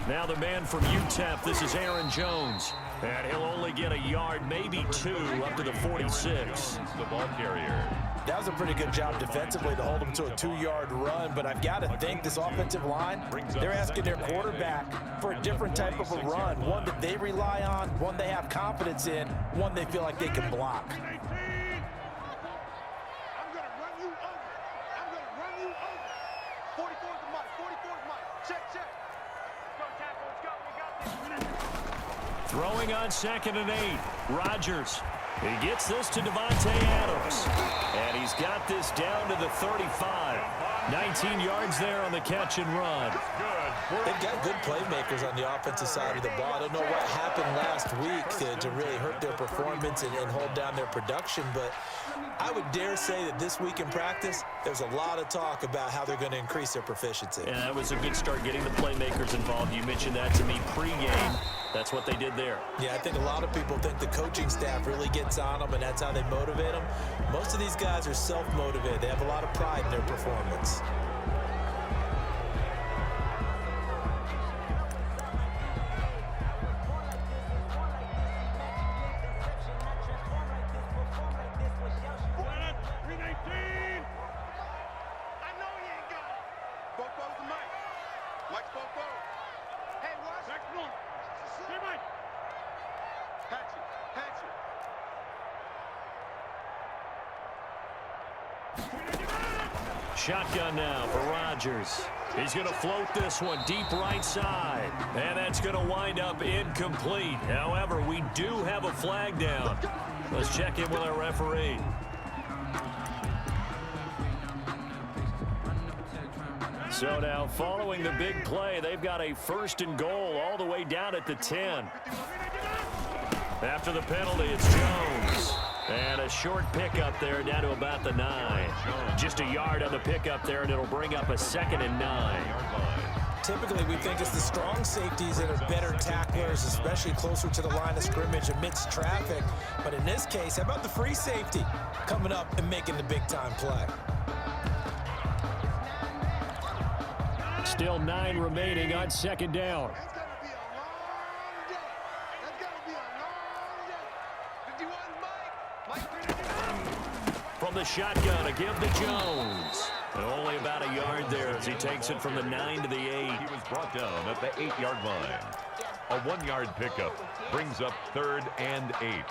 Now the man from UTEP, this is Aaron Jones. And he'll only get a yard, maybe two, up to the 46. The ball carrier. That was a pretty good job defensively to hold him to a 2-yard run, but I've got to think this offensive line, they're asking their quarterback for a different type of a run, one that they rely on, one they have confidence in, one they feel like they can block. Throwing on 2nd and 8. Rodgers. He gets this to Davante Adams. And he's got this down to the 35. 19 yards there on the catch and run. They've got good playmakers on the offensive side of the ball. I don't know what happened last week to really hurt their performance and hold down their production, but I would dare say that this week in practice, there's a lot of talk about how they're going to increase their proficiency. Yeah, that was a good start getting the playmakers involved. You mentioned that to me pregame. That's what they did there. Yeah, I think a lot of people think the coaching staff really gets on them, and that's how they motivate them. Most of these guys are self-motivated. They have a lot of pride in their performance. Shotgun now for Rodgers. He's going to float this one deep right side. And that's going to wind up incomplete. However, we do have a flag down. Let's check in with our referee. So now following the big play, they've got a 1st and goal all the way down at the 10. After the penalty, it's Jones. And a short pickup there down to about the 9. Just a yard on the pickup there, and it'll bring up a 2nd and 9. Typically, we think it's the strong safeties that are better tacklers, especially closer to the line of scrimmage amidst traffic. But in this case, how about the free safety coming up and making the big-time play? Still 9 remaining on 2nd down. From the shotgun, a give to Jones. And only about a yard there as he takes it from the 9 to the 8. He was brought down at the 8-yard line. A 1-yard pickup brings up 3rd and 8.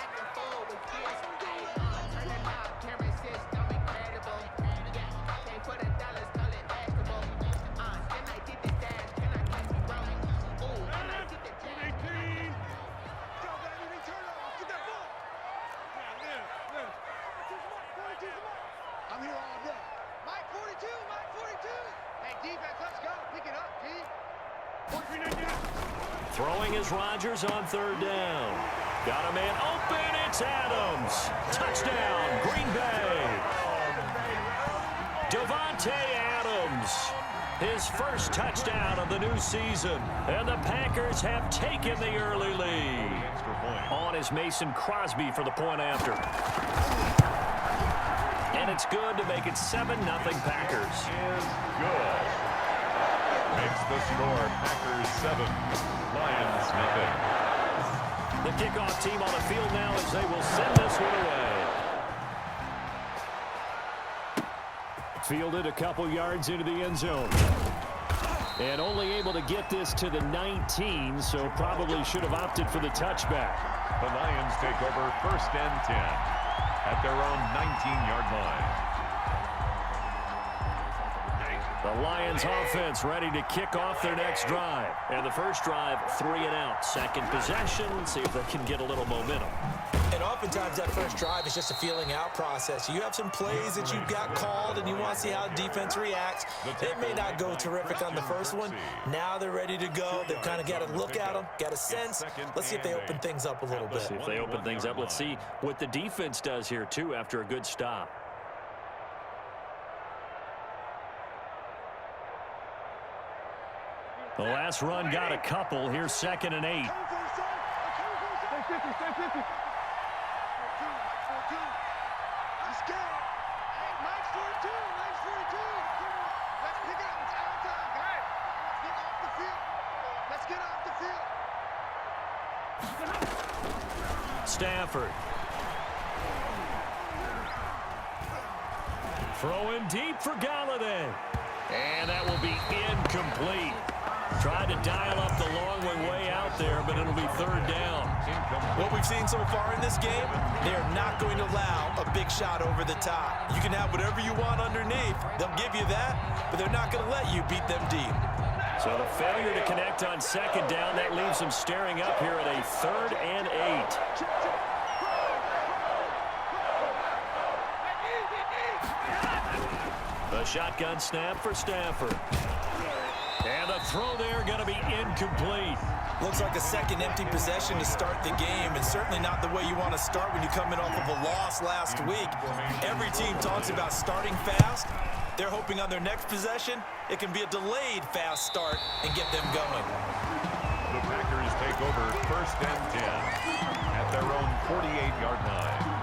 Throwing is Rodgers on 3rd down. Got a man open. It's Adams. Touchdown, Green Bay. Davante Adams. His first touchdown of the new season. And the Packers have taken the early lead. On is Mason Crosby for the point after. And it's good to make it 7-0 Packers. Is good. Makes the score Packers 7, Lions nothing. The kickoff team on the field now as they will send this one away. Fielded a couple yards into the end zone. And only able to get this to the 19, so probably should have opted for the touchback. The Lions take over 1st and 10 at their own 19-yard line. The Lions offense ready to kick off their next drive. And the first drive, 3 and out. Second possession, see if they can get a little momentum. And oftentimes that first drive is just a feeling out process. You have some plays that you've got called and you want to see how the defense reacts. It may not go terrific on the first one. Now they're ready to go. They've kind of got a look at them, got a sense. Let's see if they open things up a little bit. See if they open things up. Let's see what the defense does here, too, after a good stop. The last run got a couple. Here's 2nd and 8. Stafford. Throwing deep for Galladay. And that will be incomplete. Tried to dial up the long way out there, but it'll be third down. What we've seen so far in this game, they are not going to allow a big shot over the top. You can have whatever you want underneath. They'll give you that, but they're not going to let you beat them deep. So the failure to connect on second down, that leaves them staring up here at a 3rd and 8. The shotgun snap for Stafford. And the throw there going to be incomplete. Looks like a second empty possession to start the game, and certainly not the way you want to start when you come in off of a loss last week. Every team talks about starting fast. They're hoping on their next possession, it can be a delayed fast start and get them going. The Packers take over 1st and 10 at their own 48-yard line.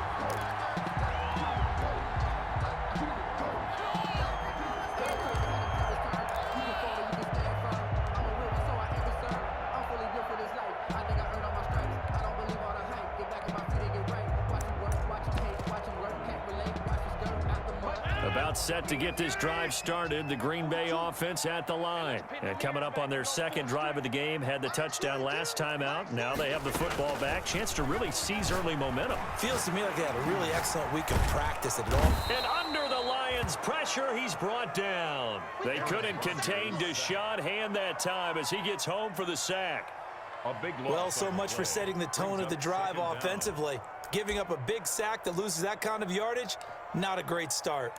About set to get this drive started, the Green Bay offense at the line. And coming up on their second drive of the game, had the touchdown last time out. Now they have the football back. Chance to really seize early momentum. Feels to me like they had a really excellent week of practice at all. And under the Lions' pressure, he's brought down. They couldn't contain Deshaun Hand that time as he gets home for the sack. Well, so much for setting the tone of the drive offensively. Giving up a big sack that loses that kind of yardage, not a great start.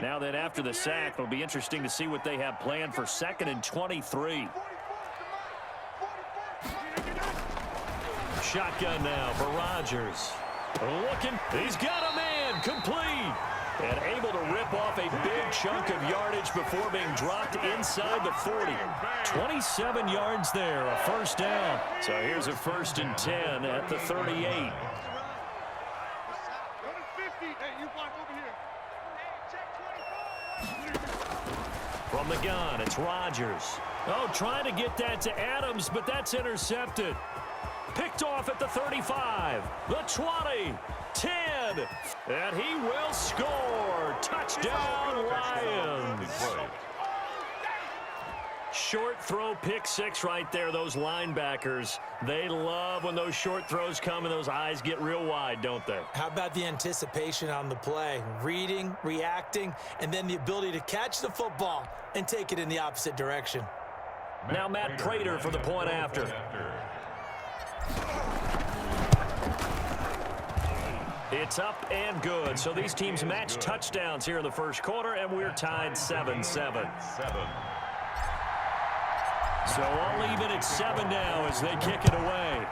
Now that after the sack, it'll be interesting to see what they have planned for 2nd and 23. Shotgun now for Rodgers. Looking, he's got a man, complete. And able to rip off a big chunk of yardage before being dropped inside the 40. 27 yards there, a 1st down. So here's a 1st and 10 at the 38. From the gun, it's Rodgers. Oh, trying to get that to Adams, but that's intercepted. Picked off at the 35, the 20, 10, and he will score. Touchdown, Lions. Short throw, pick 6 right there. Those linebackers, they love when those short throws come and those eyes get real wide, don't they? How about the anticipation on the play? Reading, reacting, and then the ability to catch the football and take it in the opposite direction. Now Matt Prater for the point after. It's up and good. So these teams match touchdowns here in the first quarter, and we're tied 7-7. So I'll leave it at 7 now as they kick it away.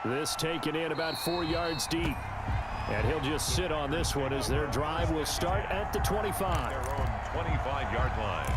This taken in about 4 yards deep. And he'll just sit on this one as their drive will start at the 25. Their own 25-yard line.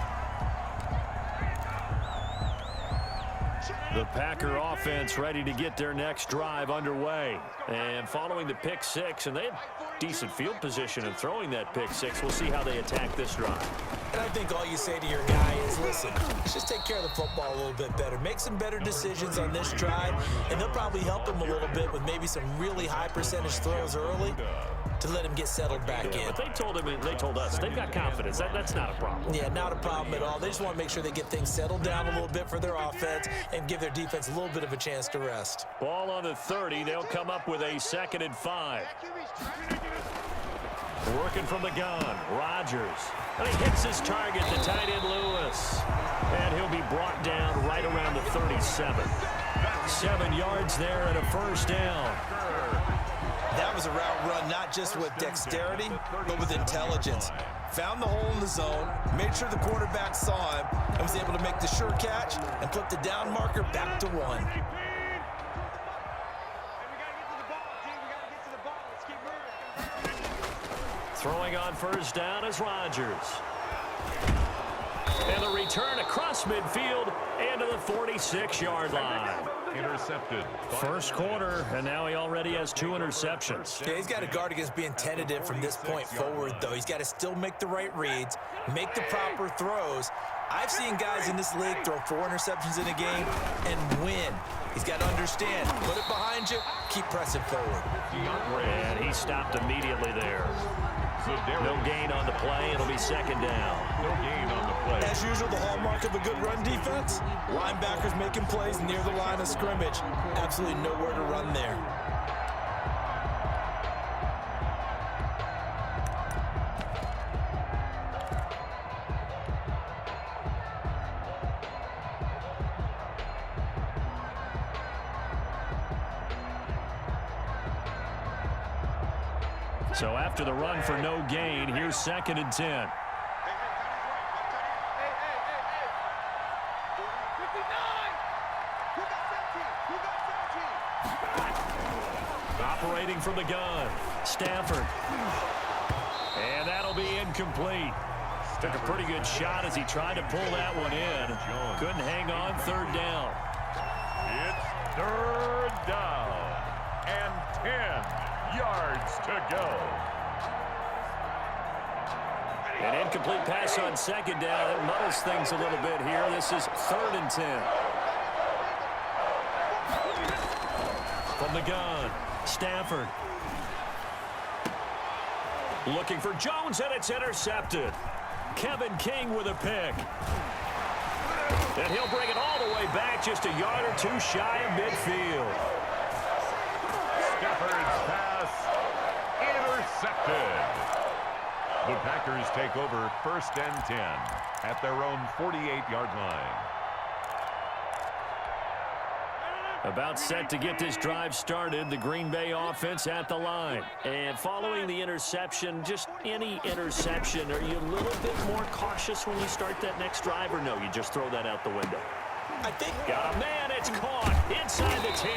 The Packer offense ready to get their next drive underway. And following the pick 6, and they had decent field position in throwing that pick 6. We'll see how they attack this drive. And I think all you say to your guy is, listen, just take care of the football a little bit better. Make some better decisions on this drive, and they'll probably help him a little bit with maybe some really high percentage throws early to let him get settled back in. But they told us they've got confidence. That's not a problem. Yeah, not a problem at all. They just want to make sure they get things settled down a little bit for their offense and give their defense a little bit of a chance to rest. Ball on the 30. They'll come up with a 2nd and 5. Working from the gun, Rodgers. And he hits his target, the tight end Lewis. And he'll be brought down right around the 37. 7 yards there and a 1st down. That was a route run not just with dexterity, but with intelligence. Found the hole in the zone, made sure the quarterback saw him, and was able to make the sure catch and put the down marker back to 1. Throwing on 1st down is Rodgers. And the return across midfield and to the 46-yard line. Intercepted. First quarter, and now he already has 2 interceptions. Yeah, he's got to guard against being tentative from this point forward, though. He's got to still make the right reads, make the proper throws. I've seen guys in this league throw 4 interceptions in a game and win. He's got to understand, put it behind you, keep pressing forward. And he stopped immediately there. No gain on the play. It'll be second down. No gain on the play. As usual, the hallmark of a good run defense, linebackers making plays near the line of scrimmage. Absolutely nowhere to run there. So after the run for no gain, here's second and 10. Operating from the gun, Stafford. And that'll be incomplete. Took a pretty good shot as he tried to pull that one in. Couldn't hang on, third down. It's third down and 10 yards to go. An incomplete pass on second down. It muddles things a little bit here. This is third and 10. From the gun, Stafford. Looking for Jones, and it's intercepted. Kevin King with a pick. And he'll bring it all the way back, just a yard or 2 shy of midfield. Stafford's pass intercepted. The Packers take over first and 10 at their own 48-yard line. About set to get this drive started, the Green Bay offense at the line. And following the interception, just any interception, are you a little bit more cautious when you start that next drive, or no, you just throw that out the window? I think... Got a man, it's caught inside the 10.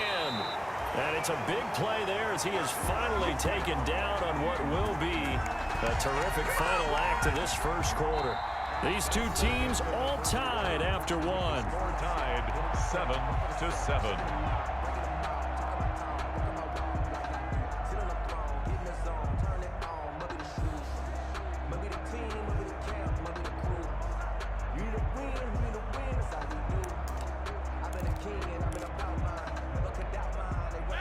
And it's a big play there as he is finally taken down on what will be a terrific final act of this first quarter. These two teams all tied after one. Score tied 7-7.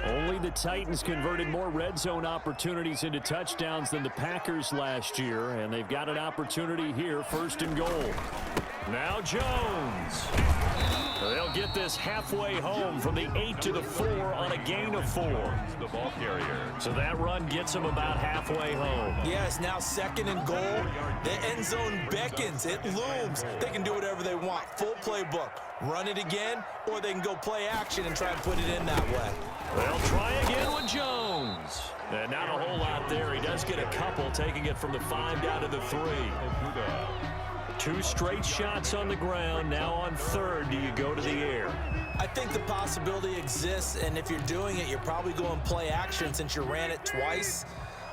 Only the Titans converted more red zone opportunities into touchdowns than the Packers last year, and they've got an opportunity here, first and goal. Now Jones. They'll get this halfway home from the 8 to the 4 on a gain of 4. The ball carrier. So that run gets them about halfway home. Yes, now second and goal. The end zone beckons. It looms. They can do whatever they want. Full playbook. Run it again, or they can go play action and try and put it in that way. They'll try again with Jones. And not a whole lot there. He does get a couple, taking it from the 5 down to the 3. 2 straight shots on the ground. Now on third, do you go to the air? I think the possibility exists, and if you're doing it, you're probably going play action since you ran it twice.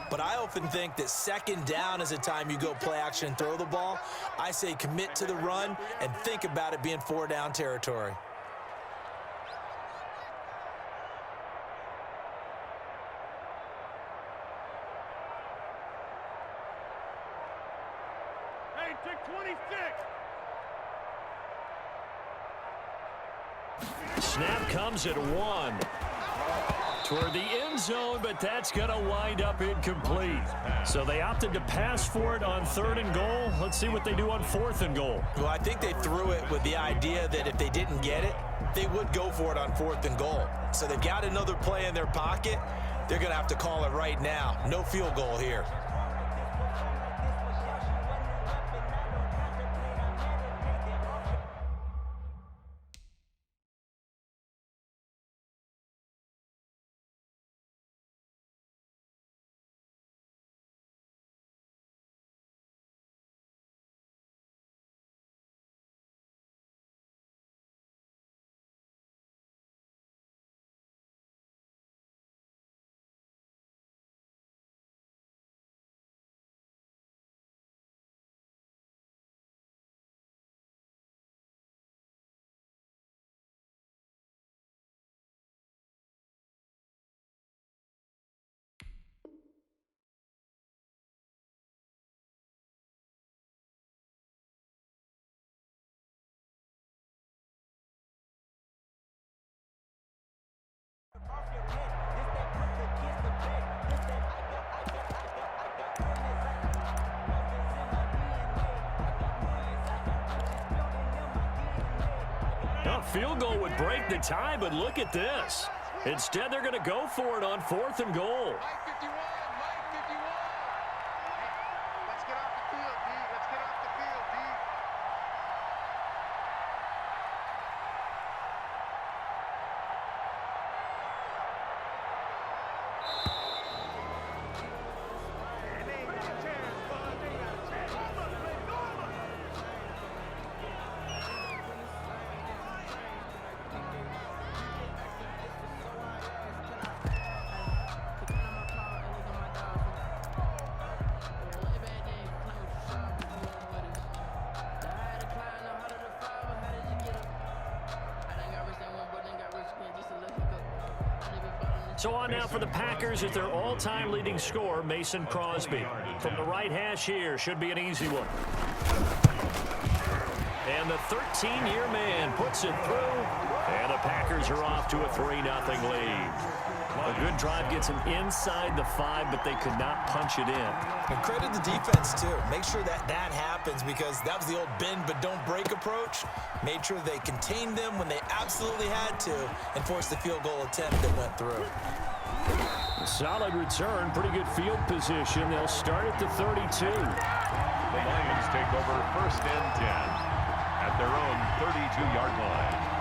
But I often think that second down is a time you go play action and throw the ball. I say commit to the run and think about it being 4 down territory. Hey, take 26. Snap comes at 1. Toward the end zone, but that's going to wind up incomplete. So they opted to pass for it on third and goal. Let's see what they do on fourth and goal. Well, I think they threw it with the idea that if they didn't get it, they would go for it on fourth and goal. So they've got another play in their pocket. They're going to have to call it right now. No field goal here. field goal would break the tie, but look at this. Instead, they're going to go for it on 4th and goal. So on now for the Packers is their all-time leading scorer, Mason Crosby. From the right hash here, should be an easy one. And the 13-year man puts it through, and the Packers are off to a 3-0 lead. A good drive gets them inside the 5, but they could not punch it in. And credit the defense, too. Make sure that happens, because that was the old bend but don't break approach. Made sure they contained them when they absolutely had to and forced the field goal attempt that went through. Solid return, pretty good field position. They'll start at the 32. The Lions take over 1st and 10 at their own 32-yard line.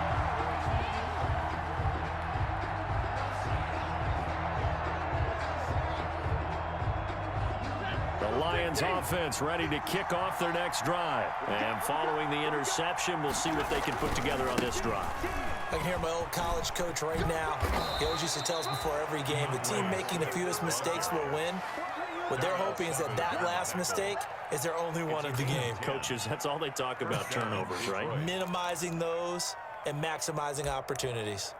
The Lions offense ready to kick off their next drive. And following the interception, we'll see what they can put together on this drive. I can hear my old college coach right now. He always used to tell us before every game, the team making the fewest mistakes will win. What they're hoping is that last mistake is their only one of the game. Coaches, that's all they talk about, turnovers, right? Minimizing those and maximizing opportunities.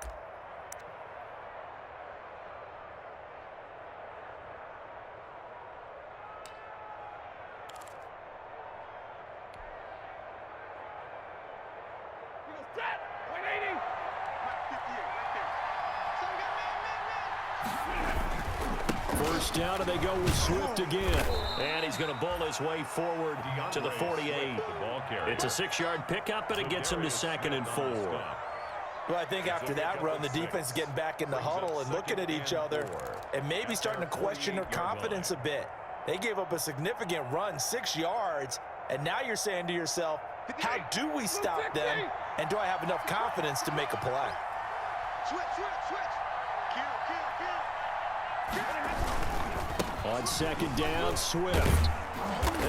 First down, and they go with Swift again. And he's going to bull his way forward to the 48. It's a 6-yard pickup, and it gets him to 2nd and 4. Well, I think after that run, the defense is getting back in the huddle and looking at each other and maybe starting to question their confidence a bit. They gave up a significant run, 6 yards, and now you're saying to yourself, how do we stop them, and do I have enough confidence to make a play? Switch. On 2nd down, Swift.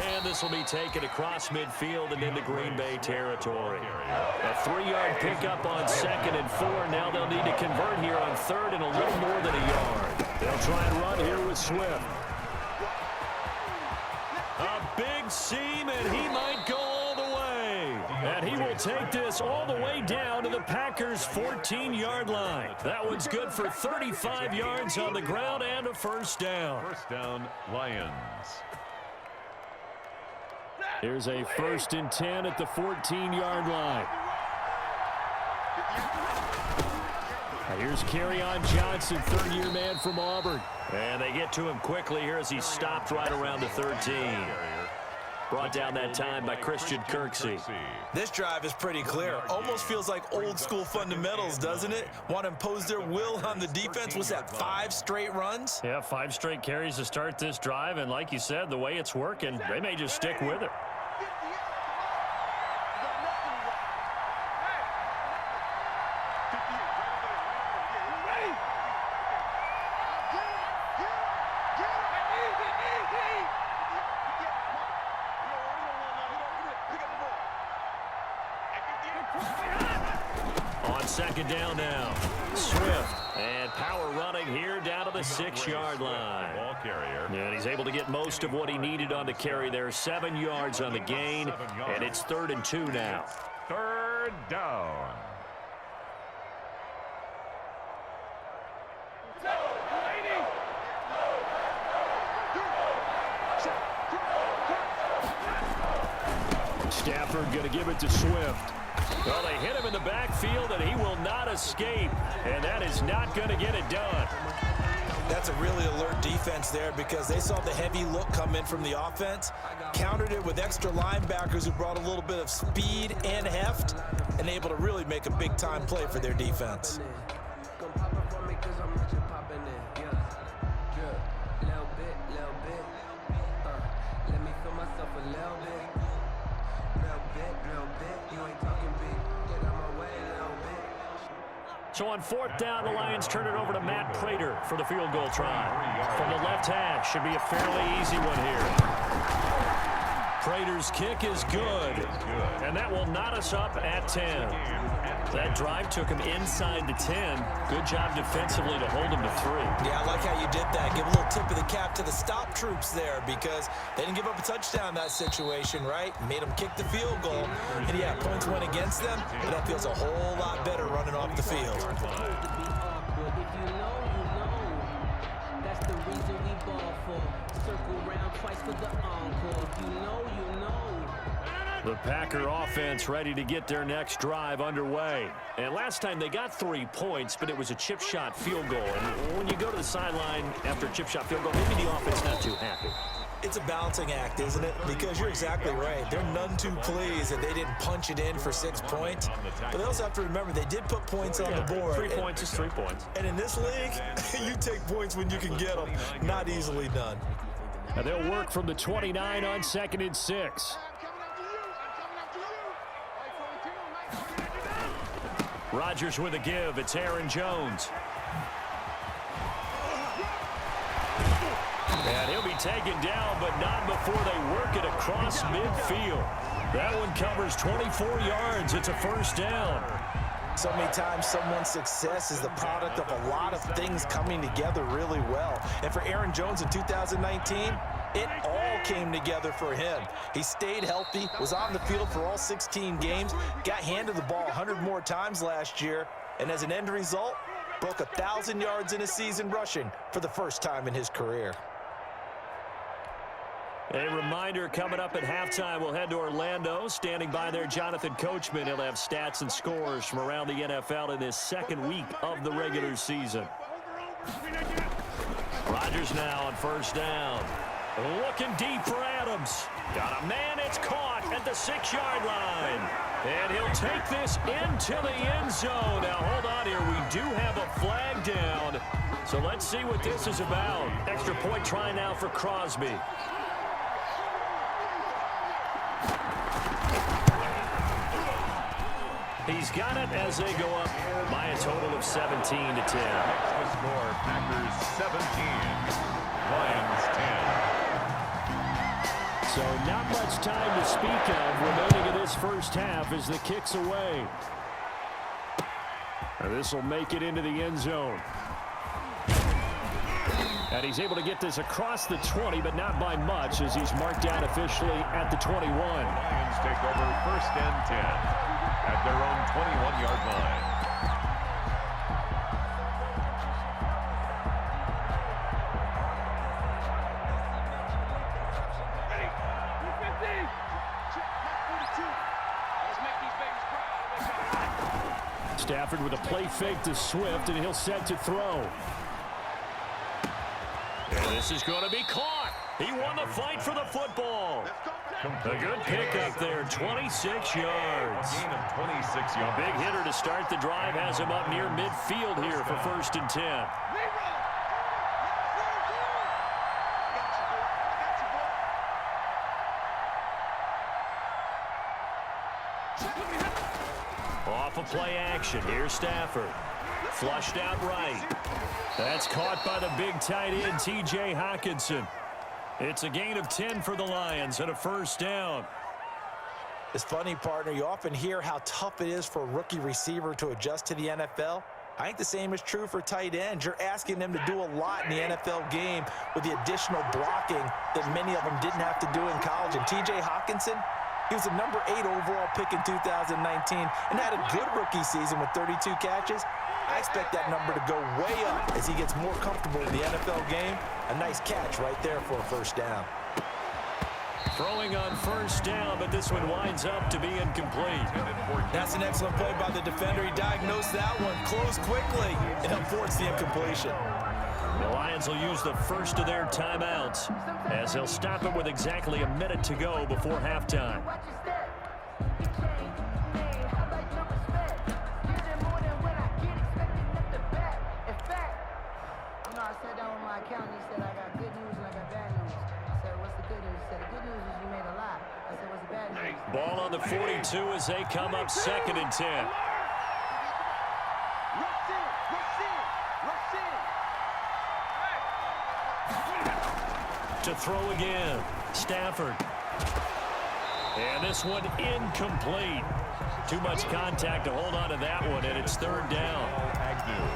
And this will be taken across midfield and into Green Bay territory. A 3-yard pickup on 2nd and 4. Now they'll need to convert here on 3rd and a little more than a yard. They'll try and run here with Swift. A big seam, and he might go all the way. And he will take this all the way down to the Packers' 14-yard line. That one's good for 35 yards on the ground and a first down. First down, Lions. Here's a 1st and 10 at the 14-yard line. Here's Kerryon Johnson, 3rd-year man from Auburn. And they get to him quickly here as he stopped right around the 13. Brought down that time by Christian Kirksey. This drive is pretty clear. Almost feels like old-school fundamentals, doesn't it? Want to impose their will on the defense. What's that, 5 straight runs? Yeah, 5 straight carries to start this drive. And like you said, the way it's working, they may just stick with it. On 2nd down now, Swift, and power running here down to the 6-yard line. Ball carrier. And he's able to get most of what he needed on the carry there. 7 yards on the gain, and it's 3rd and 2 now. 3rd down. Stafford going to give it to Swift. Well, they hit him in the backfield, and he will not escape. And that is not going to get it done. That's a really alert defense there because they saw the heavy look come in from the offense, countered it with extra linebackers who brought a little bit of speed and heft, and able to really make a big-time play for their defense. So on 4th down, the Lions turn it over to Matt Prater for the field goal try. From the left hash, should be a fairly easy one here. Prater's kick is good, and that will knot us up at 10. That drive took him inside the 10. Good job defensively to hold him to 3. Yeah, I like how you did that. Give a little tip of the cap to the stop troops there because they didn't give up a touchdown in that situation, right? Made them kick the field goal. And, yeah, points went against them, but that feels a whole lot better running off the field. That's the reason we ball for. Circle round twice for the encore. If you know, you know. The Packer offense ready to get their next drive underway. And last time they got 3 points, but it was a chip shot field goal. And when you go to the sideline after a chip shot field goal, maybe the offense not too happy. It's a balancing act, isn't it? Because you're exactly right. They're none too pleased that they didn't punch it in for 6 points. But they also have to remember they did put points on the board. 3 points is 3 points. And in this league, you take points when you can get them. Not easily done. And they'll work from the 29 on 2nd and 6. Rodgers with a give. It's Aaron Jones. And he'll be taken down, but not before they work it across midfield. That one covers 24 yards. It's a first down. So many times someone's success is the product of a lot of things coming together really well. And for Aaron Jones in 2019, it all came together for him. He stayed healthy, was on the field for all 16 games, got handed the ball 100 more times last year, and as an end result, broke 1,000 yards in a season rushing for the first time in his career. A reminder, coming up at halftime, we'll head to Orlando. Standing by there, Jonathan Coachman. He'll have stats and scores from around the NFL in this second week of the regular season. Rodgers now on first down. Looking deep for Adams. Got a man, it's caught at the 6-yard line. And he'll take this into the end zone. Now, hold on here. We do have a flag down. So let's see what this is about. Extra point try now for Crosby. He's got it as they go up by a total of 17-10. Next to score, Packers 17, Lions 10. So not much time to speak of remaining in this first half as the kick's away. And this will make it into the end zone. And he's able to get this across the 20, but not by much as he's marked down officially at the 21. Lions take over first and 10. At their own 21-yard line. Ready? 250. Check 42. Let's make these babies proud. Stafford with a play fake to Swift, and he'll set to throw. And this is going to be caught. He won the fight for the football. A good pickup there, 26 yards. Gain of 26 yards. Big hitter to start the drive, has him up near midfield here for first and 10. Off of play action, here's Stafford. Flushed out right. That's caught by the big tight end, T.J. Hockenson. It's a gain of 10 for the Lions and a first down. It's funny, partner, you often hear how tough it is for a rookie receiver to adjust to the NFL. I think the same is true for tight ends. You're asking them to do a lot in the NFL game with the additional blocking that many of them didn't have to do in college. And T.J. Hockenson, he was the number 8 overall pick in 2019 and had a good rookie season with 32 catches. I expect that number to go way up as he gets more comfortable in the NFL game. A nice catch right there for a first down. Throwing on first down, but this one winds up to be incomplete. That's an excellent play by the defender. He diagnosed that one, closed quickly, and helped force the incompletion. The Lions will use the first of their timeouts as they'll stop it with exactly a minute to go before halftime. I sat down with my accountant. He said, I got good news and I got bad news. I said, what's the good news? He said, the good news is you made a lot. I said, what's the bad news? Ball on the 42 as they come up 2nd and 10. To throw again, Stafford. And this one incomplete. Too much contact to hold on to that one, and it's 3rd down.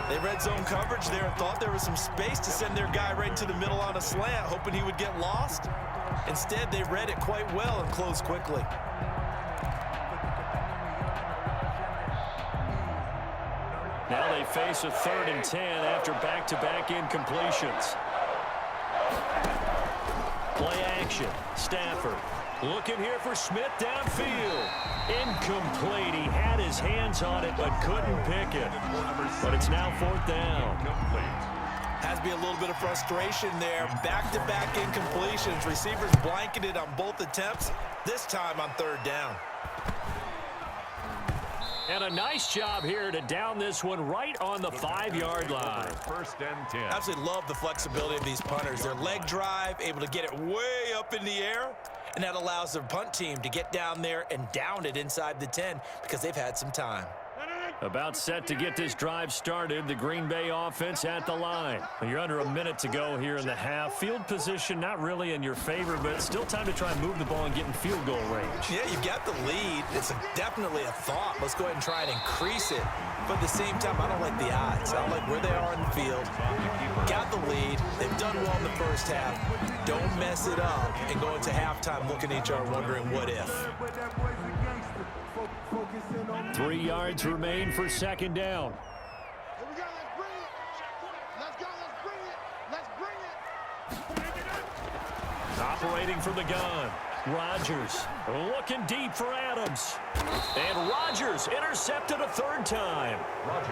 They read zone coverage there and thought there was some space to send their guy right into the middle on a slant, hoping he would get lost. Instead, they read it quite well and closed quickly. Now they face a 3rd and 10 after back-to-back incompletions. Play action. Stafford looking here for Smith downfield. Incomplete. He had his hands on it but couldn't pick it. But it's now 4th down. Has to be a little bit of frustration there. Back-to-back incompletions. Receivers blanketed on both attempts, this time on 3rd down. And a nice job here to down this one right on the 5-yard line. 1st and 10. Absolutely love the flexibility of these punters. Their leg drive, able to get it way up in the air, and that allows their punt team to get down there and down it inside the 10 because they've had some time. About set to get this drive started. The Green Bay offense at the line. You're under a minute to go here in the half. Field position not really in your favor, but still time to try and move the ball and get in field goal range. Yeah, you've got the lead. It's definitely a thought. Let's go ahead and try and increase it. But at the same time, I don't like the odds. I don't like where they are on the field. Got the lead. They've done well in the first half. Don't mess it up and go into halftime looking at each other wondering what if. 3 yards remain for 2nd down. Here we go, let's bring it. Let's go, let's bring it. Let's bring it. Operating from the gun. Rodgers looking deep for Adams. And Rodgers intercepted a 3rd time.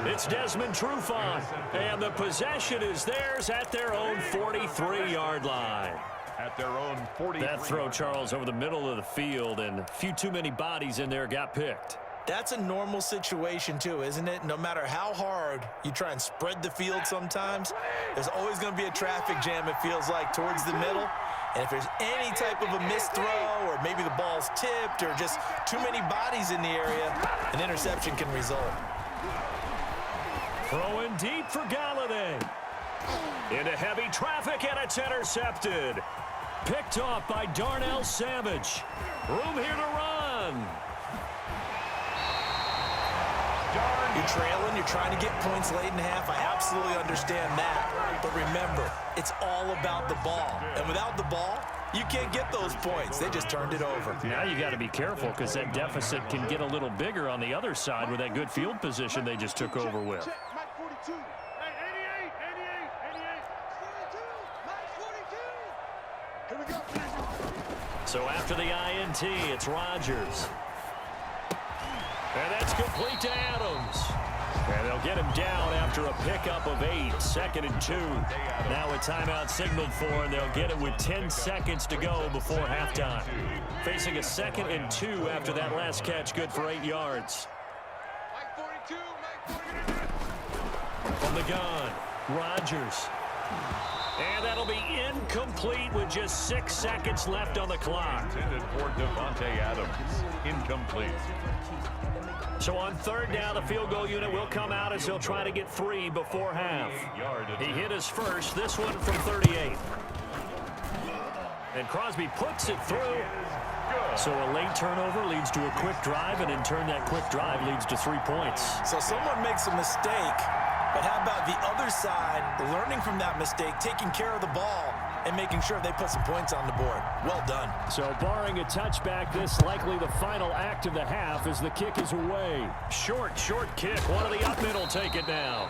It's Desmond Trufant. And the possession is theirs at their own 43-yard line. At their own 43. That throw, Charles, over the middle of the field, and a few too many bodies in there got picked. That's a normal situation too, isn't it? No matter how hard you try and spread the field sometimes, there's always going to be a traffic jam, it feels like, towards the middle. And if there's any type of a missed throw or maybe the ball's tipped or just too many bodies in the area, an interception can result. Throwing deep for Galladay. Into heavy traffic, and it's intercepted. Picked off by Darnell Savage. Room here to run. You're trailing, you're trying to get points late in the half. I absolutely understand that. But remember, it's all about the ball. And without the ball, you can't get those points. They just turned it over. Now you got to be careful because that deficit can get a little bigger on the other side with that good field position they just took over with. Mike 42. Hey, 88. Mike 42. Here we go. So after the INT, it's Rodgers. And that's complete to Adams. And they'll get him down after a pickup of 8, 2nd and 2. Now a timeout signaled for, and they'll get it with 10 seconds to go before halftime. Facing a 2nd and 2 after that last catch, good for 8 yards. Mike 42. Mike 42. From the gun, Rodgers. And that'll be incomplete with just 6 seconds left on the clock. Intended for Devontae Adams. Incomplete. So on 3rd down, the field goal unit will come out as they'll try to get 3 before half. He hit his first, this one from 38. And Crosby puts it through. So a late turnover leads to a quick drive, and in turn that quick drive leads to 3 points. So someone makes a mistake, but how about the other side learning from that mistake, taking care of the ball, and making sure they put some points on the board? Well done. So barring a touchback, this likely the final act of the half as the kick is away. Short kick. One of the up middle take it now.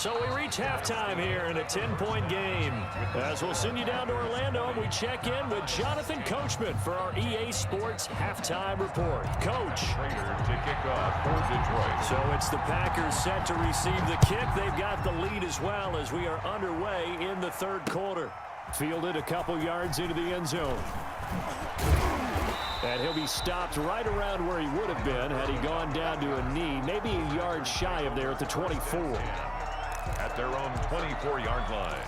So we reach halftime here in a 10-point game. As we'll send you down to Orlando, and we check in with Jonathan Coachman for our EA Sports Halftime Report. Coach. To kick off for Detroit. So it's the Packers set to receive the kick. They've got the lead as well as we are underway in the third quarter. Fielded a couple yards into the end zone. And he'll be stopped right around where he would have been had he gone down to a knee, maybe a yard shy of there at the 24. At their own 24-yard line.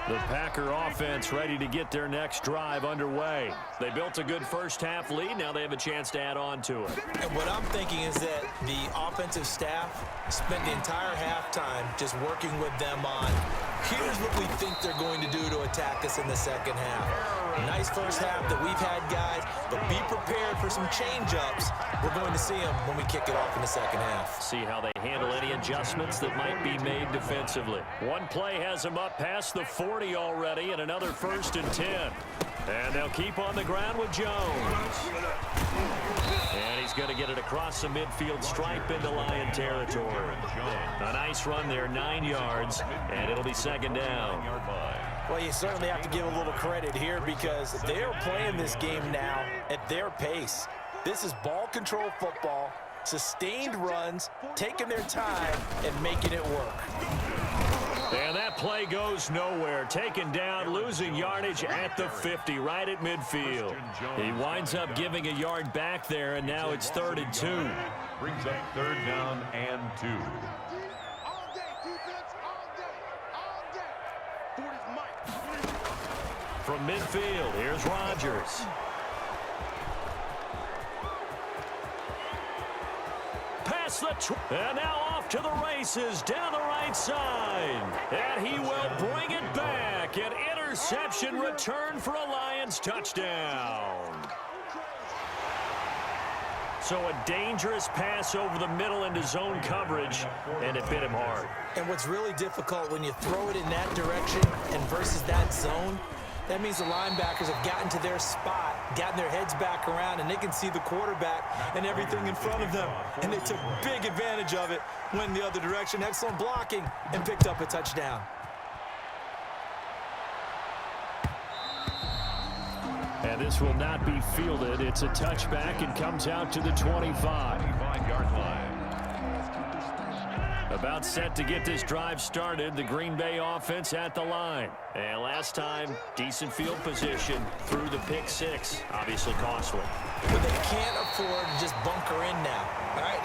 The Packer offense ready to get their next drive underway. They built a good first-half lead. Now they have a chance to add on to it. And what I'm thinking is that the offensive staff spent the entire halftime just working with them on, here's what we think they're going to do to attack us in the second half. Nice first half that we've had, guys, but be prepared for some change-ups. We're going to see them when we kick it off in the second half. See how they handle any adjustments that might be made defensively. One play has them up past the 40 already, and another 1st and 10. And they'll keep on the ground with Jones. And he's going to get it across the midfield stripe into Lion territory. A nice run there, 9 yards, and it'll be second down. Well, you certainly have to give a little credit here because they are playing this game now at their pace. This is ball control football, sustained runs, taking their time, and making it work. And that play goes nowhere. Taken down, losing yardage at the 50, right at midfield. He winds up giving a yard back there, and now it's 3rd and 2. Brings up 3rd down and 2. All day, defense, all day, all day. 40's Mike. From midfield, here's Rodgers. Pass the and now off to the races down the right side. And he will bring it back. An interception return for a Lions touchdown. So a dangerous pass over the middle into zone coverage, and it bit him hard. And what's really difficult when you throw it in that direction and versus that zone, that means the linebackers have gotten to their spot, gotten their heads back around, and they can see the quarterback and everything in front of them. And they took big advantage of it, went the other direction, excellent blocking, and picked up a touchdown. And this will not be fielded. It's a touchback and comes out to the 25. 25-yard line. About set to get this drive started, the Green Bay offense at the line. And last time, decent field position through the pick 6. Obviously costly. But they can't afford to just bunker in now. All right,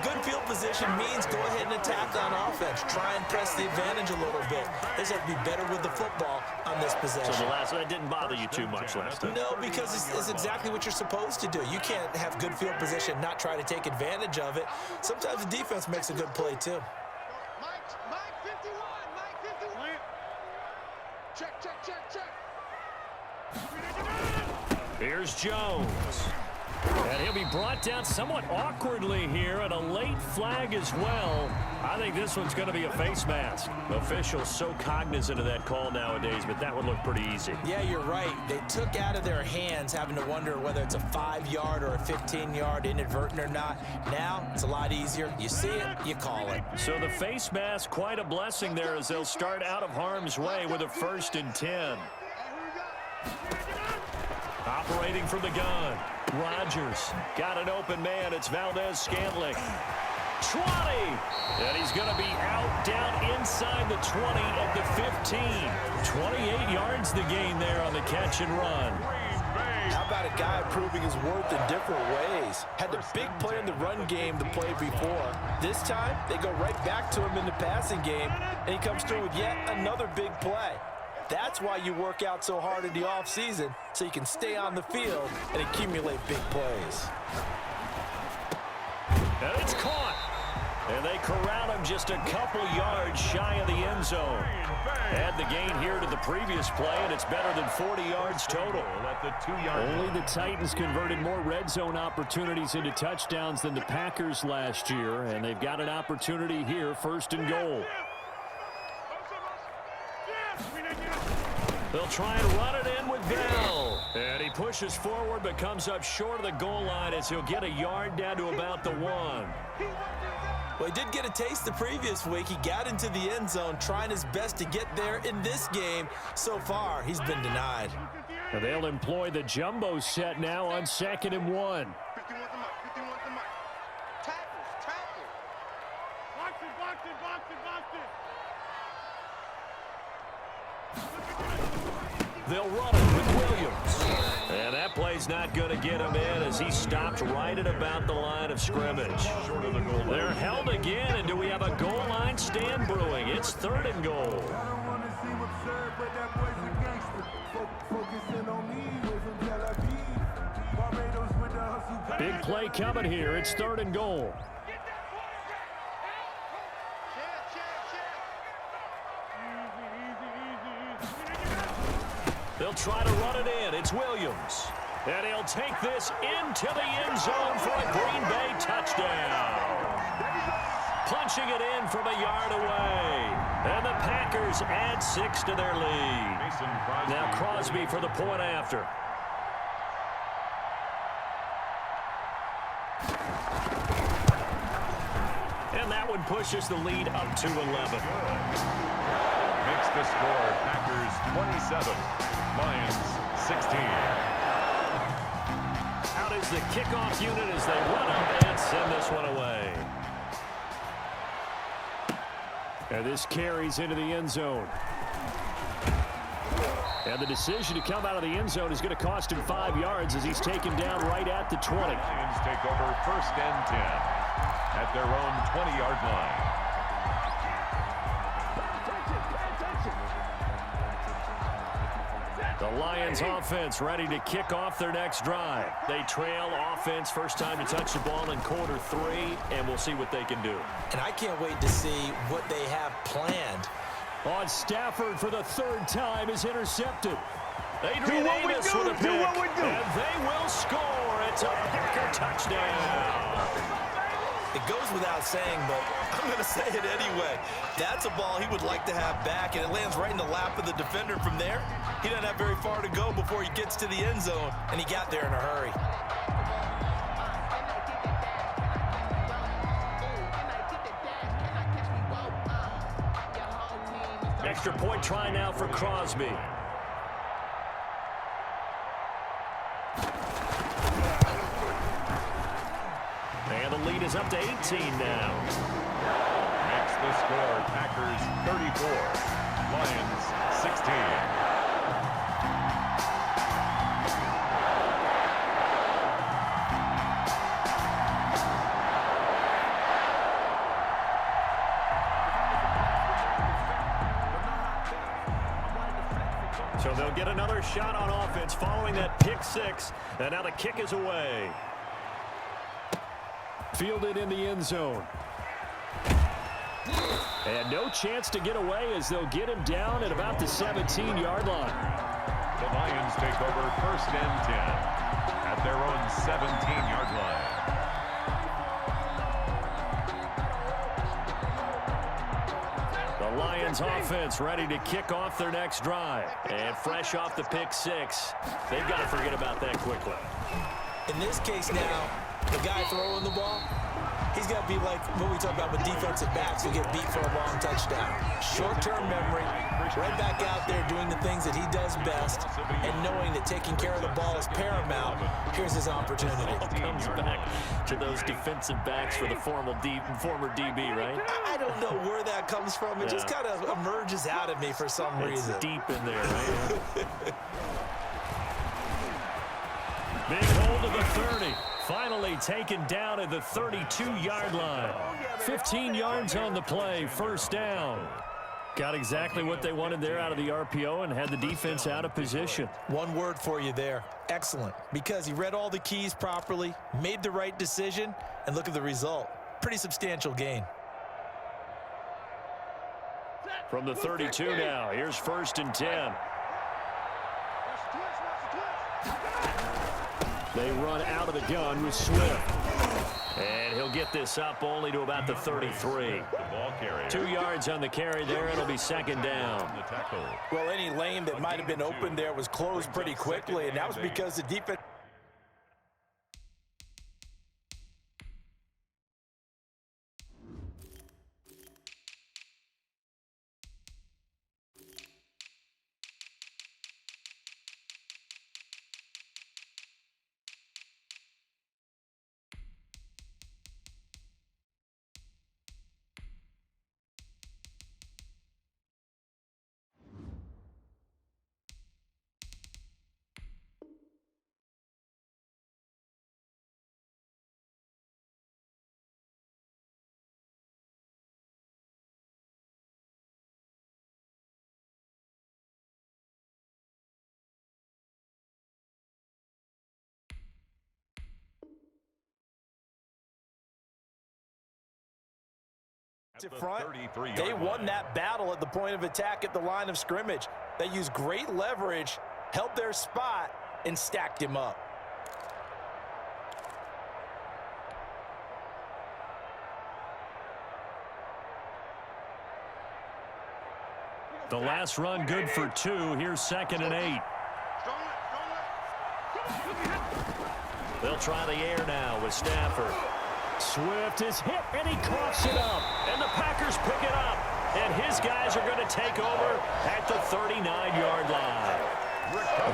good field position means go ahead and attack on offense. Try and press the advantage a little bit. They just have to be better with the football on this possession. So that didn't bother you too much last time? No, because it's exactly what you're supposed to do. You can't have good field position, not try to take advantage of it. Sometimes the defense makes a good play, too. Mike 51, Mike 51. Check, check, check, check. Here's Jones. And he'll be brought down somewhat awkwardly here, and a late flag as well. I think this one's going to be a face mask. Officials so cognizant of that call nowadays, but that would look pretty easy. Yeah, you're right. They took out of their hands having to wonder whether it's a 5-yard or a 15-yard inadvertent or not. Now, it's a lot easier. You see it, you call it. So the face mask, quite a blessing there as they'll start out of harm's way with a 1st and 10. Operating from the gun. Rodgers got an open man. It's Valdez-Scantling. 20. And he's going to be out down inside the 20 at the 15. 28 yards the gain there on the catch and run. How about a guy proving his worth in different ways? Had the big play in the run game the play before. This time, they go right back to him in the passing game, and he comes through with yet another big play. That's why you work out so hard in the offseason, so you can stay on the field and accumulate big plays. And it's caught. And they corral him just a couple yards shy of the end zone. Add the gain here to the previous play, and it's better than 40 yards total. At the 2-yard line. Only the Titans converted more red zone opportunities into touchdowns than the Packers last year, and they've got an opportunity here, 1st and goal. They'll try and run it in with Bell. And he pushes forward but comes up short of the goal line as he'll get a yard down to about the 1. Well, he did get a taste the previous week. He got into the end zone trying his best to get there in this game. So far, he's been denied. And they'll employ the jumbo set now on 2nd and 1. 51's the mark. 51's the mark. Tackle. Box it. They'll run it with Williams. And that play's not going to get him in as he stopped right at about the line of scrimmage. Short of the goal line. They're held again, and do we have a goal line stand brewing? It's 3rd and goal. Big play coming here. It's 3rd and goal. They'll try to run it in. It's Williams. And he'll take this into the end zone for a Green Bay touchdown. Punching it in from a yard away. And the Packers add 6 to their lead. Now Crosby for the point after. And that one pushes the lead up to 11. Makes the score Packers 27, Lions 16. Out is the kickoff unit as they run up and send this one away. And this carries into the end zone. And the decision to come out of the end zone is going to cost him 5 yards as he's taken down right at the 20. Lions take over 1st and 10 at their own 20-yard line. The Lions offense ready to kick off their next drive. They trail offense, first time to touch the ball in quarter 3, and we'll see what they can do. And I can't wait to see what they have planned. On Stafford for the 3rd time is intercepted. Adrian Amos with a pick, and they will score. It's a Packer touchdown. It goes without saying, but I'm going to say it anyway. That's a ball he would like to have back, and it lands right in the lap of the defender from there. He doesn't have very far to go before he gets to the end zone, and he got there in a hurry. Extra point try now for Crosby. And the lead is up to 18 now. Makes the score Packers 34, Lions 16. So they'll get another shot on offense following that pick 6. And now the kick is away. Fielded in the end zone. And no chance to get away as they'll get him down at about the 17-yard line. The Lions take over 1st and 10 at their own 17-yard line. The Lions offense ready to kick off their next drive. And fresh off the pick 6, they've got to forget about that quickly. In this case now, the guy throwing the ball, he's got to be like what we talk about with defensive backs who get beat for a long touchdown. Short-term memory, right back out there doing the things that he does best, and knowing that taking care of the ball is paramount. Here's his opportunity. Comes back to those defensive backs for the former DB, right? I don't know where that comes from. It just kind of emerges out of me for some reason. It's deep in there, right? Big hold of the 30. Finally taken down at the 32-yard line. 15 yards on the play, 1st down. Got exactly what they wanted there out of the RPO and had the defense out of position. One word for you there, excellent, because he read all the keys properly, made the right decision, and look at the result. Pretty substantial gain. From the 32 now, here's 1st and 10. They run out of the gun with Swift. And he'll get this up only to about the 33. 2 yards on the carry there. It'll be 2nd down. Well, any lane that might have been open there was closed pretty quickly, and that was because the defense... front, they won that battle at the point of attack at the line of scrimmage. They used great leverage, held their spot, and stacked him up. The last run good for 2. Here's 2nd and 8. They'll try the air now with Stafford. Swift is hit, and he coughs it up. And the Packers pick it up. And his guys are going to take over at the 39-yard line.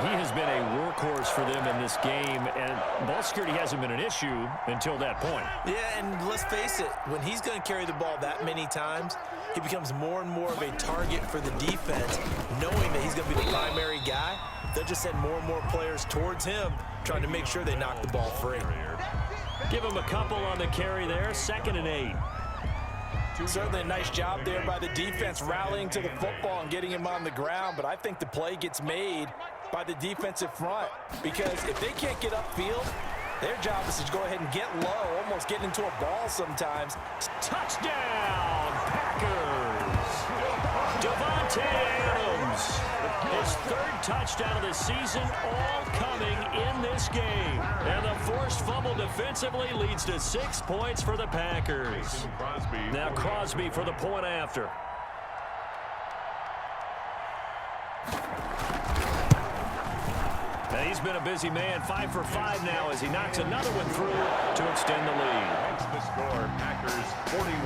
He has been a workhorse for them in this game, and ball security hasn't been an issue until that point. Yeah, and let's face it, when he's going to carry the ball that many times, he becomes more and more of a target for the defense, knowing that he's going to be the primary guy. They'll just send more and more players towards him, trying to make sure they knock the ball free. Give him a couple on the carry there, 2nd and 8. Certainly a nice job there by the defense rallying to the football and getting him on the ground, but I think the play gets made by the defensive front because if they can't get upfield, their job is to go ahead and get low, almost get into a ball sometimes. Touchdown, Packers! Devontae Adams, his 3rd touchdown of the season, all coming in this game. And the forced fumble defensively leads to 6 points for the Packers. Now Crosby for the point after. Now he's been a busy man, 5 for 5 now as he knocks another one through to extend the lead. Makes the score, Packers 41,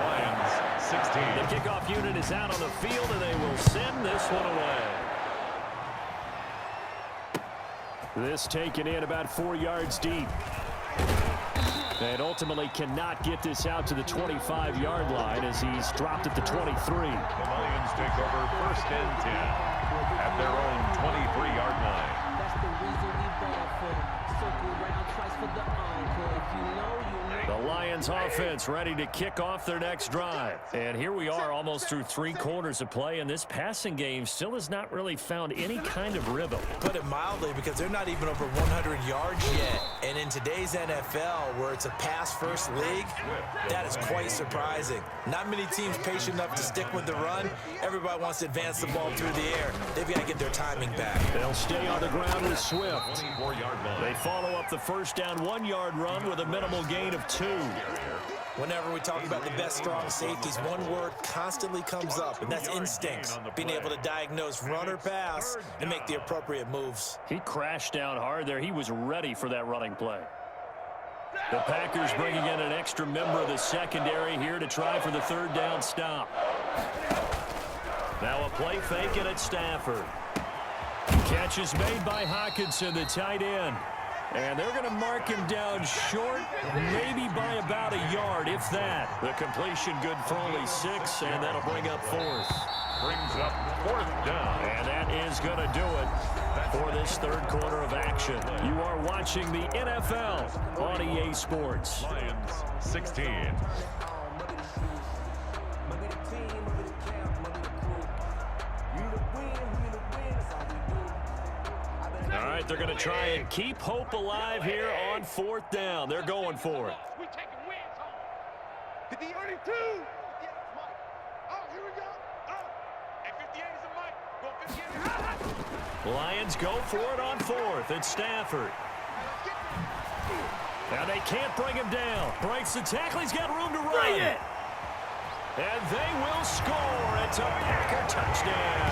Lions 16. The kickoff unit is out on the field, and they will send this one away. This taken in about 4 yards deep. And ultimately cannot get this out to the 25-yard line as he's dropped at the 23. The Lions take over 1st and 10 at their own 23-yard line. That's the reason we ball for. Circle round twice for the encore. If you know, you know. The Lions offense ready to kick off their next drive. And here we are almost through 3 quarters of play, and this passing game still has not really found any kind of rhythm. Put it mildly, because they're not even over 100 yards yet. And in today's NFL, where it's a pass-first league, that is quite surprising. Not many teams patient enough to stick with the run. Everybody wants to advance the ball through the air. They've got to get their timing back. They'll stay on the ground with Swift. 24-yard line. They follow up the first down 1-yard run with a minimal gain of 2. Whenever we talk about the best strong safeties, one word constantly comes up, and that's instincts. Being able to diagnose run or pass and make the appropriate moves. He crashed down hard there. He was ready for that running play. The Packers bringing in an extra member of the secondary here to try for the 3rd down stop. Now a play fake it at Stafford. Catch is made by Hockenson, the tight end. And they're going to mark him down short, maybe by about a yard, if that. The completion good for only 6, and that'll bring up 4th. Brings up 4th down. And that is going to do it for this 3rd quarter of action. You are watching the NFL on EA Sports. Lions 16. All right, they're going to try and keep hope alive here on 4th down. They're going for it. We taking wins home. 32. Yeah, Mike. Oh, here we go. Oh. And 58 is a Mike. Go 58. Lions go for it on 4th. It's Stafford. Now they can't bring him down. Breaks the tackle. He's got room to run. Bring it. And they will score. It's a Packer touchdown.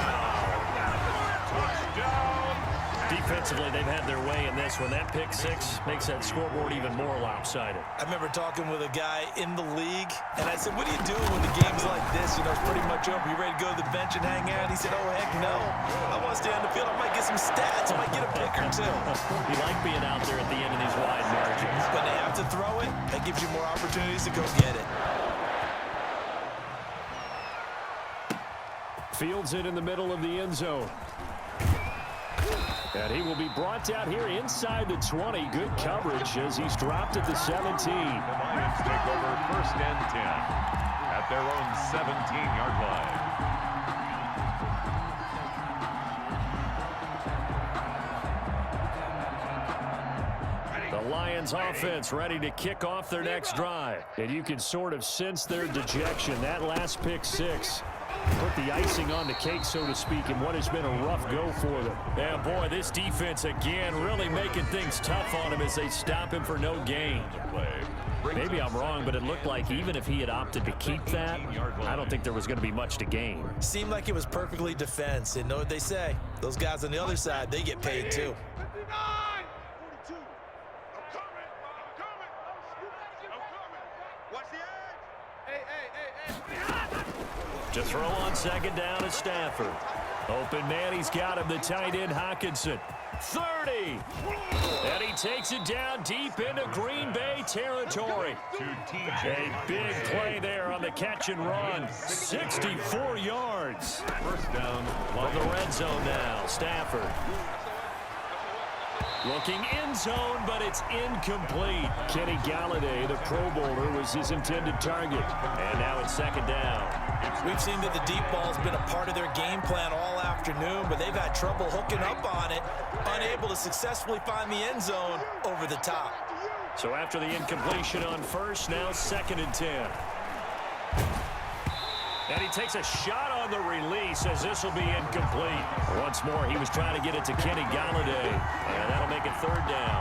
Touchdown. Defensively, they've had their way in this one. That pick 6 makes that scoreboard even more lopsided. I remember talking with a guy in the league, and I said, what do you do when the game's like this? You know, it's pretty much over. You ready to go to the bench and hang out? He said, oh, heck no. I want to stay on the field. I might get some stats. I might get a pick or 2. You like being out there at the end of these wide margins. When they have to throw it, that gives you more opportunities to go get it. Fields it in the middle of the end zone. And he will be brought down here inside the 20. Good coverage as he's dropped at the 17. The Lions take over 1st and 10 at their own 17-yard line. The Lions offense ready to kick off their next drive. And you can sort of sense their dejection. That last pick six put the icing on the cake, so to speak, in what has been a rough go for them. Yeah, boy, this defense again really making things tough on him as they stop him for no gain. Maybe I'm wrong, but it looked like even if he had opted to keep that, I don't think there was going to be much to gain. Seemed like it was perfectly defense. And know what they say? Those guys on the other side, they get paid too. 42. I'm coming. Watch the edge. To throw on second down is Stafford. Open man, he's got him, the tight end Hockenson. 30. And he takes it down deep into Green Bay territory. A big play there on the catch and run. 64 yards. First down. On the red zone now, Stafford. Looking end zone, but it's incomplete. Kenny Galladay, the Pro Bowler, was his intended target. And now it's second down. We've seen that the deep ball's been a part of their game plan all afternoon, but they've had trouble hooking up on it, unable to successfully find the end zone over the top. So after the incompletion on first, now second and 10. And he takes a shot on the release as this will be incomplete. Once more, he was trying to get it to Kenny Galladay, and that'll make it third down.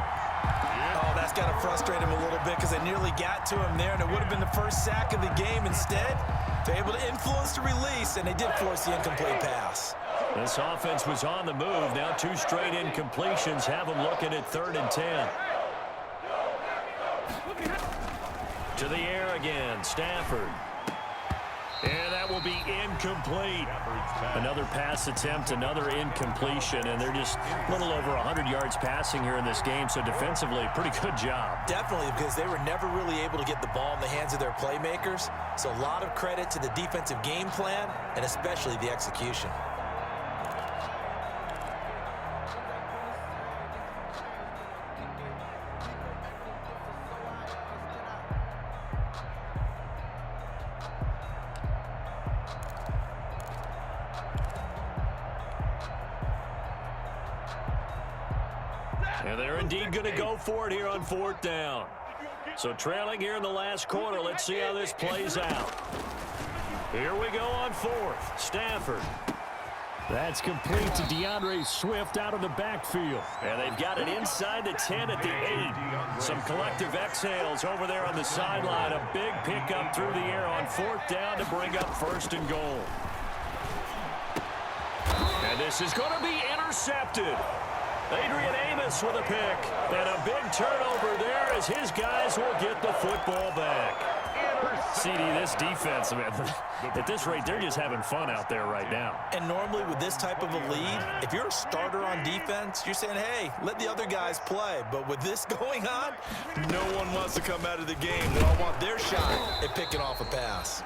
Oh, that's got to frustrate him a little bit because they nearly got to him there, and it would have been the first sack of the game. Instead, they're able to influence the release, and they did force the incomplete pass. This offense was on the move. Now two straight incompletions have them looking at third and 10. To the air again, Stafford. And that will be incomplete. Another pass attempt, another incompletion, and they're just a little over 100 yards passing here in this game, so defensively, pretty good job. Definitely, because they were never really able to get the ball in the hands of their playmakers, so a lot of credit to the defensive game plan, and especially the execution. And they're indeed going to go for it here on fourth down. So trailing here in the last quarter, let's see how this plays out. Here we go on fourth. Stafford. That's complete to DeAndre Swift out of the backfield. And they've got it inside the 10 at the 8. Some collective exhales over there on the sideline. A big pickup through the air on fourth down to bring up first and goal. And this is going to be intercepted. Adrian Amos with a pick. And a big turnover there as his guys will get the football back. CD, this defense, man, at this rate, they're just having fun out there right now. And normally with this type of a lead, if you're a starter on defense, you're saying, hey, let the other guys play. But with this going on, no one wants to come out of the game. They all want their shot at picking off a pass.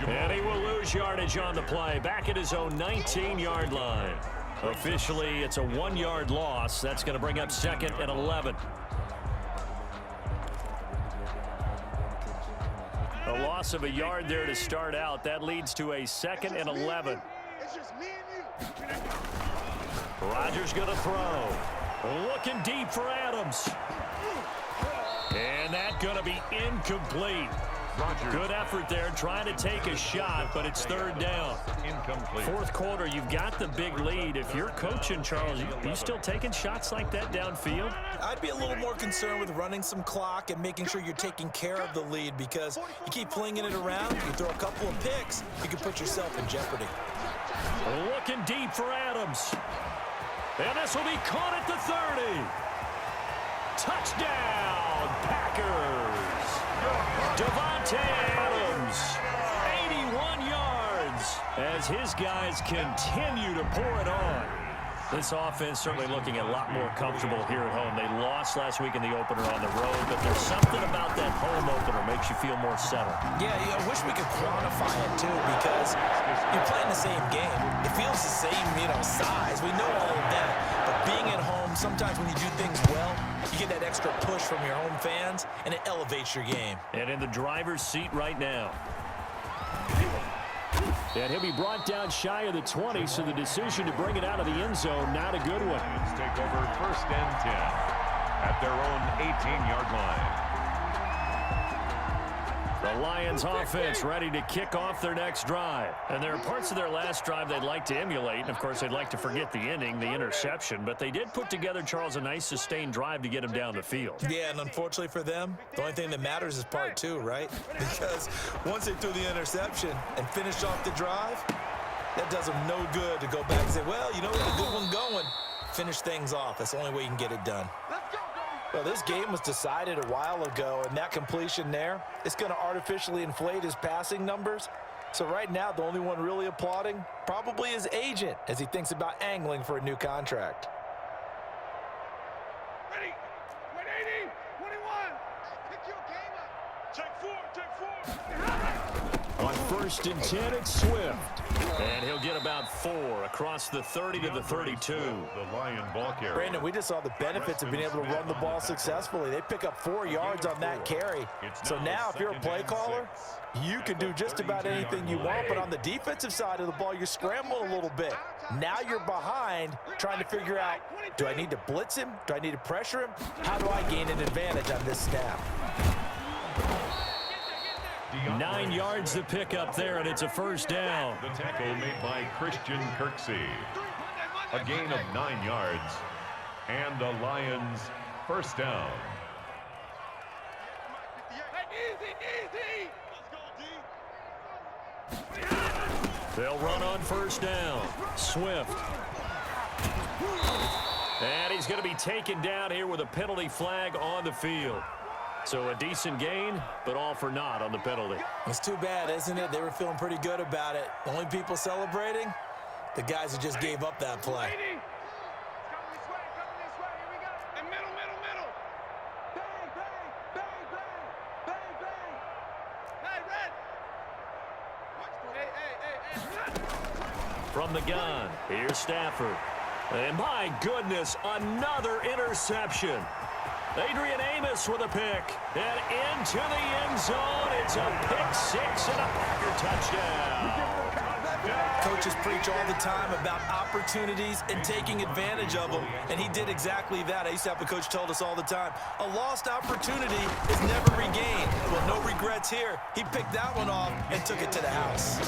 And he will lose yardage on the play, back at his own 19-yard line. Officially, it's a 1-yard loss. That's going to bring up second and 11. A loss of a yard there to start out. That leads to a second and 11. It's just me and you. Rodgers going to throw. Looking deep for Adams. And that's going to be incomplete. Good effort there, trying to take a shot, but it's third down. Incomplete. Fourth quarter, you've got the big lead. If you're coaching, Charles, you still taking shots like that downfield? I'd be a little more concerned with running some clock and making sure you're taking care of the lead, because you keep flinging it around, you throw a couple of picks, you can put yourself in jeopardy. Looking deep for Adams. And this will be caught at the 30. Touchdown, Packers. Davante Adams, 81 yards, as his guys continue to pour it on. This offense certainly looking a lot more comfortable here at home. They lost last week in the opener on the road, but there's something about that home opener makes you feel more settled. Yeah, I wish we could quantify it, too, because you're playing the same game. It feels the same, size. We know all of that. But being at home, sometimes when you do things well, you get that extra push from your home fans, and it elevates your game. And in the driver's seat right now. And he'll be brought down shy of the 20, so the decision to bring it out of the end zone, not a good one. Let's take over first and 10. at their own 18-yard line. The Lions offense ready to kick off their next drive. And there are parts of their last drive they'd like to emulate. And, of course, they'd like to forget the inning, the interception. But they did put together, Charles, a nice sustained drive to get him down the field. Yeah, and unfortunately for them, the only thing that matters is part two, right? Because once they threw the interception and finished off the drive, that does them no good to go back and say, well, you know, we had a good one going. Finish things off. That's the only way you can get it done. Well, this game was decided a while ago, and that completion there, it's going to artificially inflate his passing numbers. So right now, the only one really applauding probably his agent as he thinks about angling for a new contract. Ready? 180, 21. Pick your game up. Take four. On 1st and 10, it's Swift. And he'll get about 4 across the 30 to the 32. The Lion ball carrier. Brandon, we just saw the benefits of being able to run the ball successfully. They pick up 4 yards on that carry. So now if you're a play caller, you can do just about anything you want. But on the defensive side of the ball, you're scrambling a little bit. Now you're behind trying to figure out, do I need to blitz him? Do I need to pressure him? How do I gain an advantage on this snap? 9 yards to pick up there, and it's a first down. The tackle made by Christian Kirksey. A gain of 9 yards. And the Lions first down. Easy. Let's go, D. They'll run on first down. Swift. And he's going to be taken down here with a penalty flag on the field. So a decent gain, but all for naught on the penalty. It's too bad, isn't it? They were feeling pretty good about it. The only people celebrating, the guys who just gave up that play. Coming this way. Here we go. And middle. Bang, bang. Hey, Red. Hey. From the gun, here's Stafford. And my goodness, another interception. Adrian Amos with a pick. And into the end zone. It's a pick 6 and a Packer touchdown. Coaches preach all the time about opportunities and taking advantage of them, and he did exactly that. I used to have a coach told us all the time, a lost opportunity is never regained. Well, no regrets here. He picked that one off and took it to the house.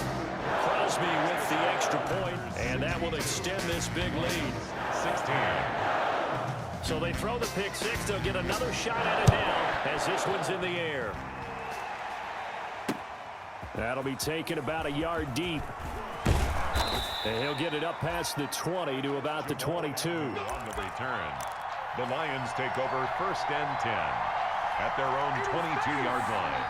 Crosby with the extra point, and that will extend this big lead. 16. So they throw the pick 6. They'll get another shot at it now as this one's in the air. That'll be taken about a yard deep. And he'll get it up past the 20 to about the 22. On the return, the Lions take over 1st and 10 at their own 22-yard line.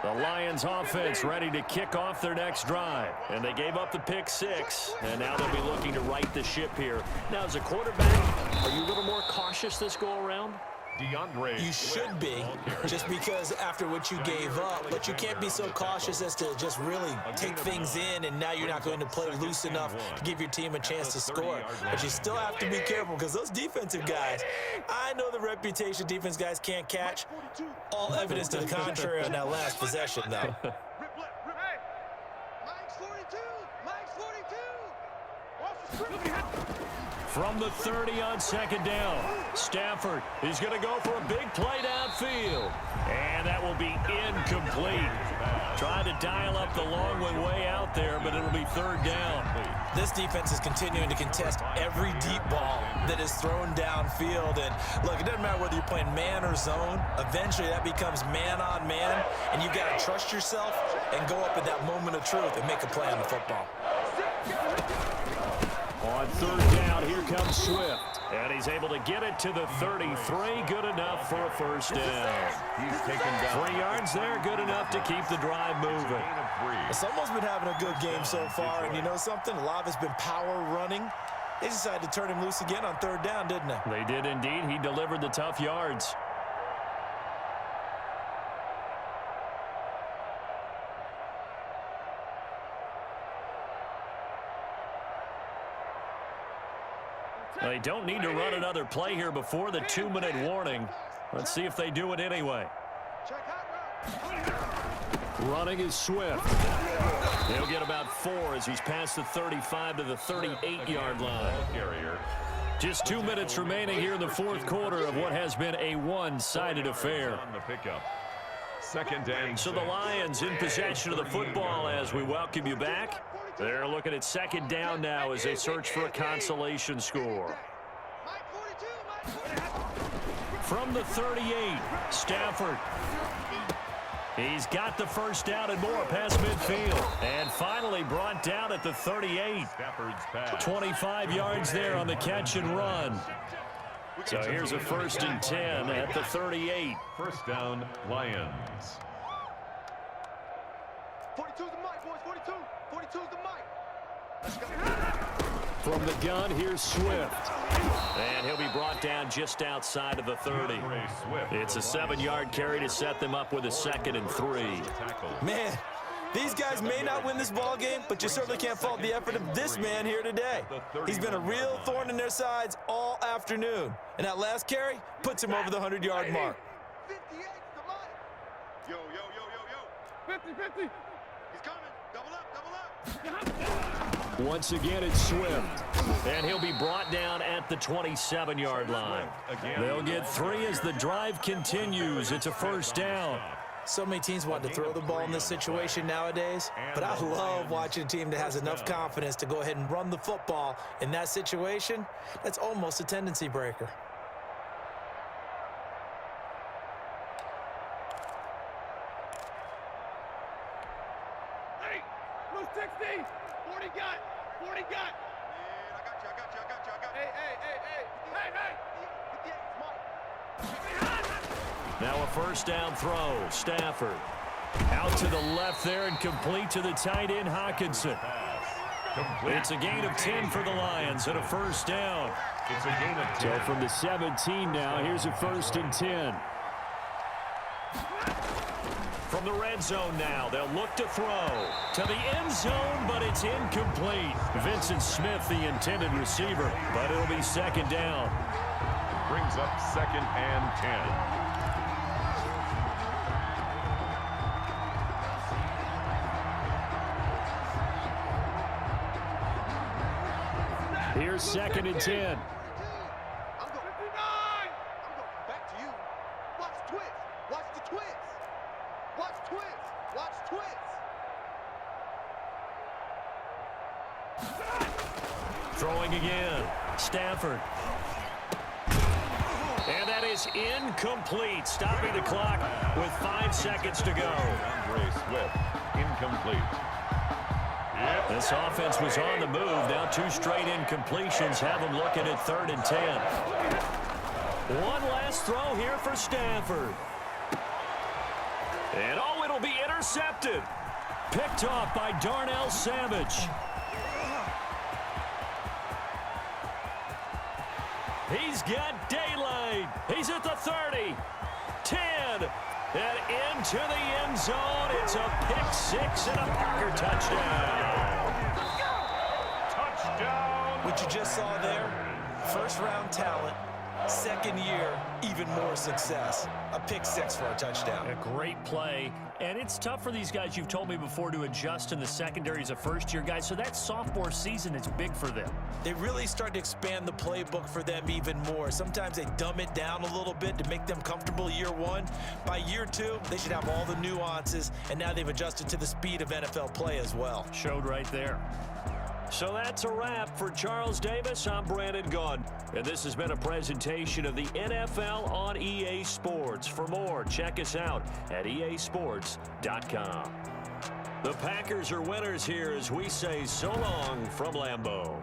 The Lions offense ready to kick off their next drive. And they gave up the pick 6. And now they'll be looking to right the ship here. Now, as a quarterback, are you a little more cautious this go-around? You should be, just because after what you gave up, but you can't be so cautious as to just really take things in, and now you're not going to play loose enough to give your team a chance to score. But you still have to be careful, because those defensive guys, I know the reputation defense guys can't catch. All evidence to the contrary on that last possession, though. From the 30 on 2nd down, Stafford is going to go for a big play downfield. And that will be incomplete. Trying to dial up the long one way out there, but it'll be 3rd down. This defense is continuing to contest every deep ball that is thrown downfield. And look, it doesn't matter whether you're playing man or zone. Eventually that becomes man on man, and you've got to trust yourself and go up at that moment of truth and make a play on the football. On 3rd down, here comes Swift. And he's able to get it to the 33. Good enough for a first down. He's taken down 3 yards there, good enough to keep the drive moving. Someone's been having a good game so far, and you know something? A lot of it's been power running. They decided to turn him loose again on 3rd down, didn't they? They did indeed. He delivered the tough yards. They don't need to run another play here before the 2-minute warning. Let's see if they do it anyway. Running is Swift. He'll get about 4 as he's past the 35 to the 38-yard line. Just 2 minutes remaining here in the fourth quarter of what has been a one-sided affair. Second and So the Lions in possession of the football as we welcome you back. They're looking at second down now as they search for a consolation score. From the 38, Stafford. He's got the first down and more past midfield. And finally brought down at the 38. 25 yards there on the catch and run. So here's a 1st and 10 at the 38. First down, Lions. 42's the mic, boys. 42. 42's the mic. Let's go. From the gun, here's Swift. And he'll be brought down just outside of the 30. It's a 7-yard carry to set them up with a 2nd and 3. Man, these guys may not win this ball game, but you certainly can't fault the effort of this man here today. He's been a real thorn in their sides all afternoon. And that last carry puts him over the 100-yard mark. 58's the mic. Yo, yo, yo, yo, yo. 50. He's coming. Double up. Once again, it's Swift. And he'll be brought down at the 27-yard line. They'll get 3 as the drive continues. It's a first down. So many teams want to throw the ball in this situation nowadays, but I love watching a team that has enough confidence to go ahead and run the football. In that situation, that's almost a tendency breaker. Hey, 60. 40 got. 40 got. Man, I got you. Hey. 58's mic. Now a first down throw. Stafford out to the left there and complete to the tight end Hawkinson. It's a gain of 10 for the Lions and a first down. It's a gain of 10. So from the 17 now, here's a 1st and 10. From the red zone now, they'll look to throw to the end zone, but it's incomplete. Vincent Smith, the intended receiver, but it'll be 2nd down. Brings up 2nd and 10. Here's 2nd and 10. I'm going 59. I'm going back to you. Watch twist. Watch the twist. Watch twist. Watch twist. Throwing again. Stafford. And that is incomplete. Stopping the clock with 5 seconds to go. Andre Swift, incomplete. This offense was on the move. Now 2 straight incompletions have them looking at 3rd and 10. One last throw here for Stafford. And oh, it'll be intercepted. Picked off by Darnell Savage. He's got daylight. He's at the 30. 10. And into the end zone. It's a pick 6 and a Parker touchdown. Touchdown. What you just saw there, first-round talent, 2nd year, even more success. A pick 6 for a touchdown. A great play. And it's tough for these guys, you've told me before, to adjust in the secondary as a first-year guy. So that sophomore season is big for them. They really start to expand the playbook for them even more. Sometimes they dumb it down a little bit to make them comfortable year 1. By year 2, they should have all the nuances, and now they've adjusted to the speed of NFL play as well. Showed right there. So that's a wrap for Charles Davis. I'm Brandon Gaudin, and this has been a presentation of the NFL on EA Sports. For more, check us out at easports.com. The Packers are winners here as we say so long from Lambeau.